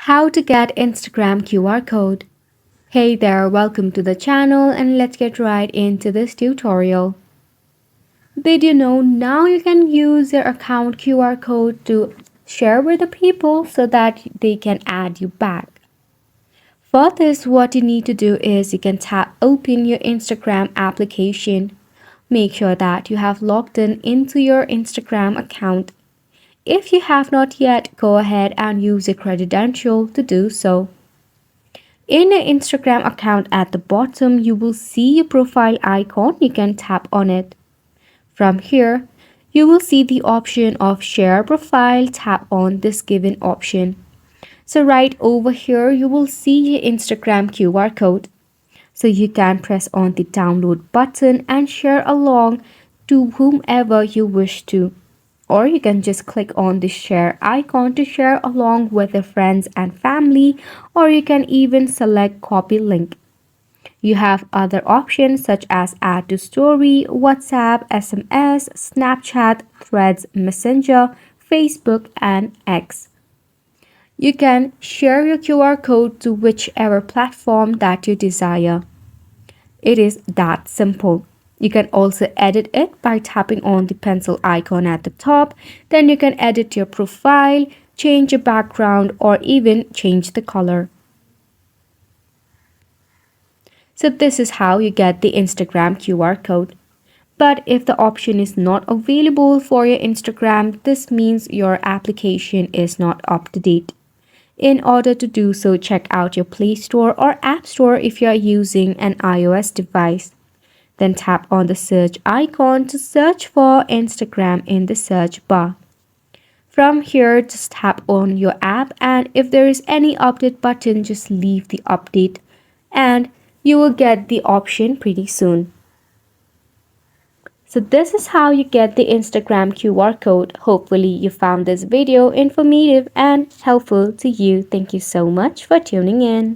How to get Instagram QR code. Hey there, welcome to the channel and let's get right into this tutorial. Did you know now you can use your account QR code to share with the people so that they can add you back? For this, what you need to do is you can tap open your Instagram application. Make sure that you have logged in into your Instagram account. If you have not yet, go ahead and use your credential to do so. In your Instagram account at the bottom, you will see your profile icon. You can tap on it. From here, you will see the option of share profile. Tap on this given option. So right over here, you will see your Instagram QR code. So you can press on the download button and share along to whomever you wish to. Or you can just click on the share icon to share along with your friends and family, or you can even select copy link. You have other options such as add to story, WhatsApp, SMS, Snapchat, Threads, Messenger, Facebook, and X. You can share your QR code to whichever platform that you desire. It is that simple. You can also edit it by tapping on the pencil icon at the top. Then you can edit your profile, change your background, or even change the color. So this is how you get the Instagram QR code. But if the option is not available for your Instagram, this means your application is not up to date. In order to do so, check out your Play Store or App Store if you are using an iOS device. Then tap on the search icon to search for Instagram in the search bar. From here, just tap on your app, and if there is any update button, just leave the update and you will get the option pretty soon. So this is how you get the Instagram QR code. Hopefully you found this video informative and helpful to you. Thank you so much for tuning in.